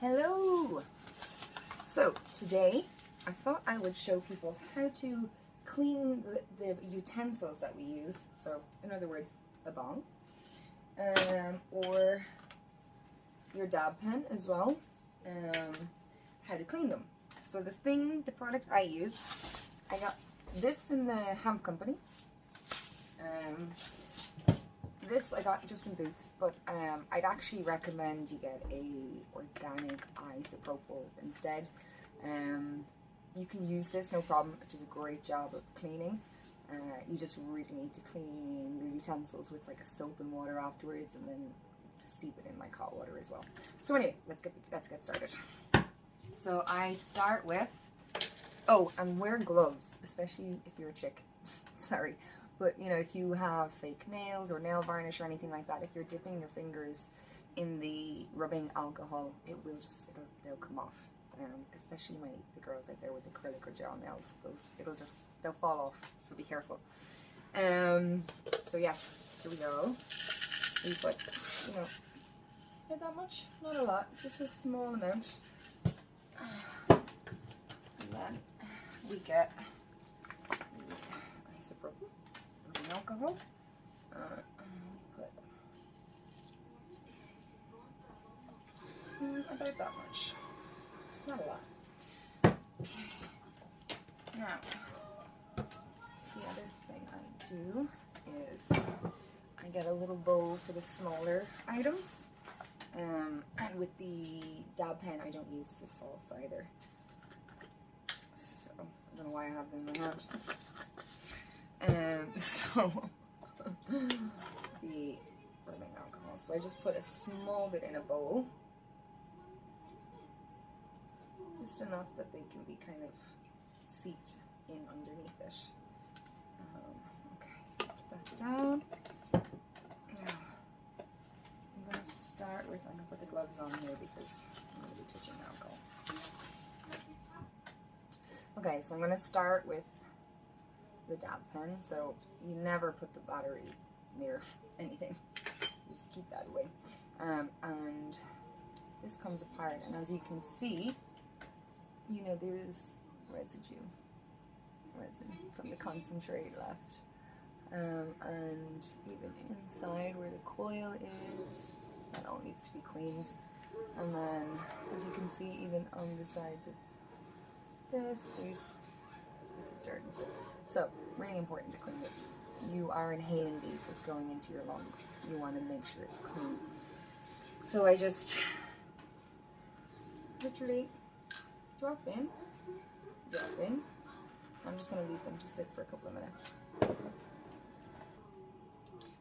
Hello! So today I thought I would show people how to clean the utensils that we use. So in other words, a bong, or your dab pen as well, how to clean them. So the product I use, I got this in the hemp company. This I got just in Boots, but I'd actually recommend you get a organic isopropyl instead. You can use this, no problem. It does a great job of cleaning. You just really need to clean your utensils with like a soap and water afterwards, and then to seep it in like hot water as well. So anyway, let's get started. So I start with, and wear gloves, especially if you're a chick. Sorry. But, you know, if you have fake nails or nail varnish or anything like that, if you're dipping your fingers in the rubbing alcohol, they'll come off. Especially the girls out there with acrylic or gel nails, they'll fall off, so be careful. So yeah, here we go. We put, not that much, not a lot, just a small amount. And then we get isopropyl. Alcohol. We put about that much. Not a lot. Okay. Now, the other thing I do is I get a little bowl for the smaller items. And with the dab pen, I don't use the salts either. So, I don't know why I have them in my hand. So the rubbing alcohol. So I just put a small bit in a bowl, just enough that they can be kind of seeped in underneath it. Okay, so put that down. Now I'm going to put the gloves on here because I'm going to be touching the alcohol. Okay, so I'm going to start with the dab pen, so you never put the battery near anything, just keep that away. And this comes apart, and as you can see, there's resin from the concentrate left, and even inside where the coil is, that all needs to be cleaned. And then as you can see, even on the sides of this, there's bits of dirt and stuff. So, really important to clean it. You are inhaling these, it's going into your lungs. You want to make sure it's clean. So I just literally drop in. I'm just going to leave them to sit for a couple of minutes.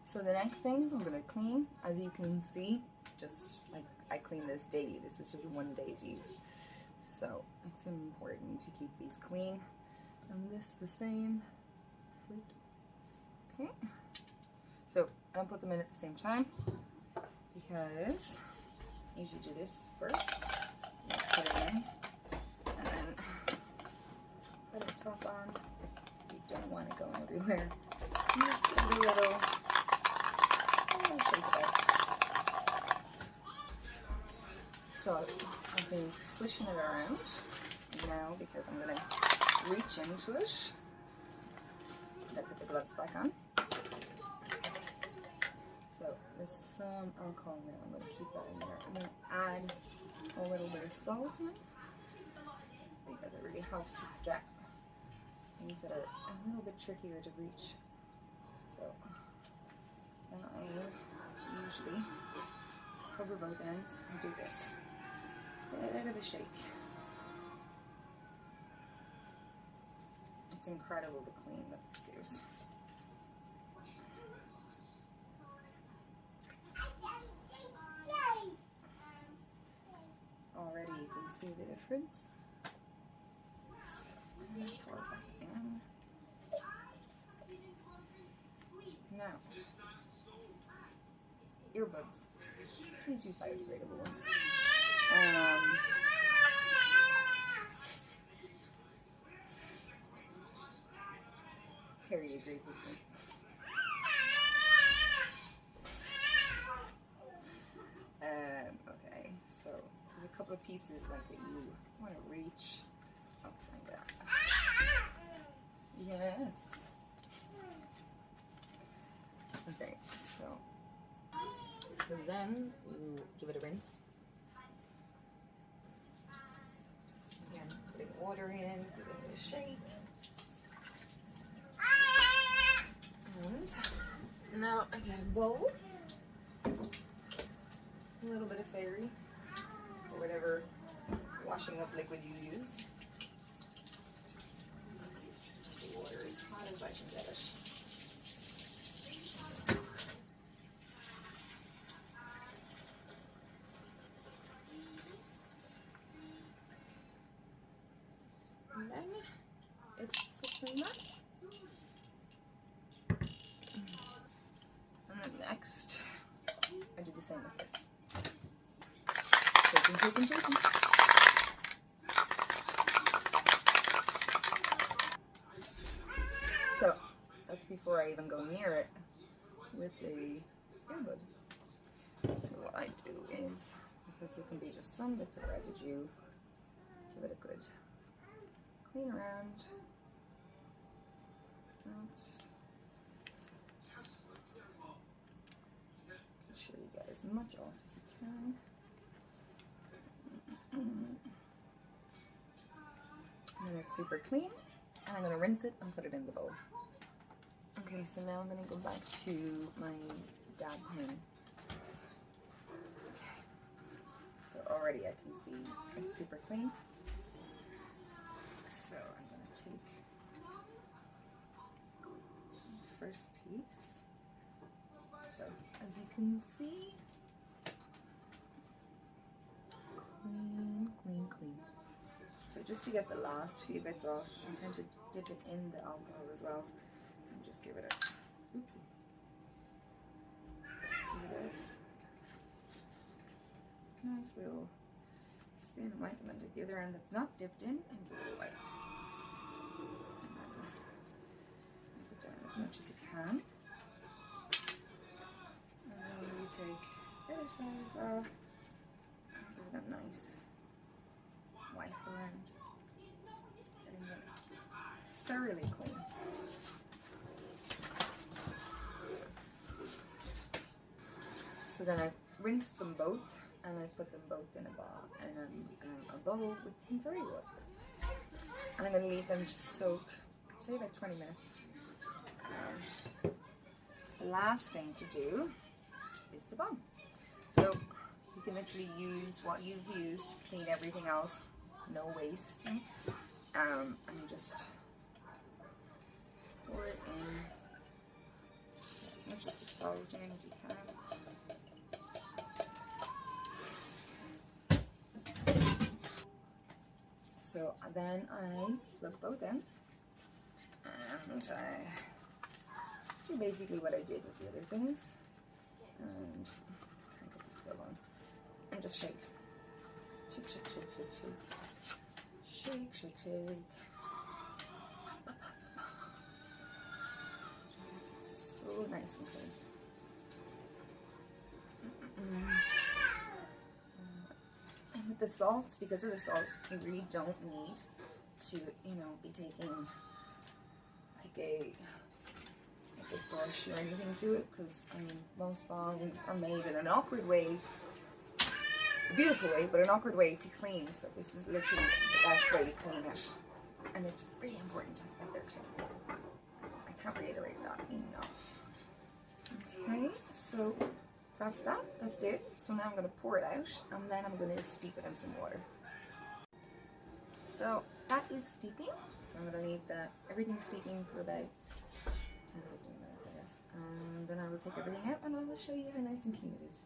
So the next thing is I'm going to clean. As you can see, just like I clean this daily. This is just one day's use. So it's important to keep these clean. And this the same. Flute. Okay. So I'll put them in at the same time because I usually do this first. Put it in, and then put the top on because you don't want it going everywhere. And just give it a little shake it out. So I've been swishing it around now because I'm going to reach into it. I put the gloves back on. So there's some alcohol in there. I'm going to keep that in there. I'm going to add a little bit of salt in because it really helps to get things that are a little bit trickier to reach. So then I usually cover both ends and do this. A bit of a shake. It's incredible the clean that this gives. Already you can see the difference. So I'm going to pour it back in. Now, earbuds. Please use biodegradable ones. Terry agrees with me. Okay, so there's a couple of pieces like that you want to reach up and down. Yes. Okay, so then you give it a rinse. Again, putting water in, give it a shake. And now I get a bowl, a little bit of fairy, or whatever washing up liquid you use. The water as hot as I can get it. And then it sits in that. And then next, I do the same with this. Shaking, shaking, shaking. So, that's before I even go near it with the earbud. So what I do is, because there can be just some bits of residue, give it a good clean around. Make sure you get as much off as you can. And then it's super clean. And I'm going to rinse it and put it in the bowl. Okay, so now I'm going to go back to my dab pen. Okay. So already I can see it's super clean. So I'm going to take the first piece. So as you can see, clean, clean, clean. So just to get the last few bits off, I tend to dip it in the alcohol as well and just give it a, oopsie. Give it a nice little spin of white, and then take the other end that's not dipped in and give it a wipe. And then wipe it down as much as you can. And then you take the other side as well and give it a nice wipe around, getting it thoroughly clean. So then I've rinsed them both, and I've put them both in a bowl with some fairy water. And I'm going to leave them to soak, I'd say about 20 minutes. The last thing to do is the bomb. So you can literally use what you've used to clean everything else, no waste, and just pour it in as much of the salt in as you can. So then I plug both ends, and I do basically what I did with the other things, and can't get this glove on, and just shake. Shake, shake, shake, shake, shake. Shake, shake, shake. It's so nice and clean. And with the salt, because of the salt, you really don't need to, be taking like a brush or anything to it, because most bombs are made in an awkward way, a beautiful way, but an awkward way to clean. So this is literally the best way to clean it, and it's really important that they're clean. I can't reiterate that enough. Okay, so that's it. So now I'm going to pour it out, and then I'm going to steep it in some water. So that is steeping. So I'm going to leave everything steeping for about 10-15 minutes, I guess. And then I will take everything out, and I will show you how nice and clean it is.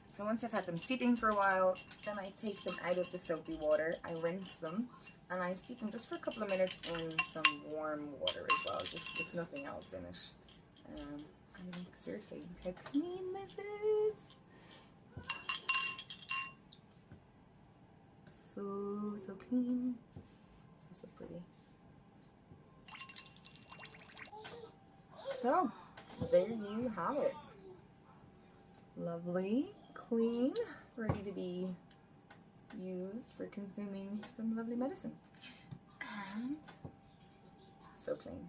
So once I've had them steeping for a while, then I take them out of the soapy water, I rinse them, and I steep them just for a couple of minutes in some warm water as well, just with nothing else in it. Seriously, look how clean this is. So clean. So pretty. So, there you have it. Lovely, clean, ready to be used for consuming some lovely medicine. And so clean.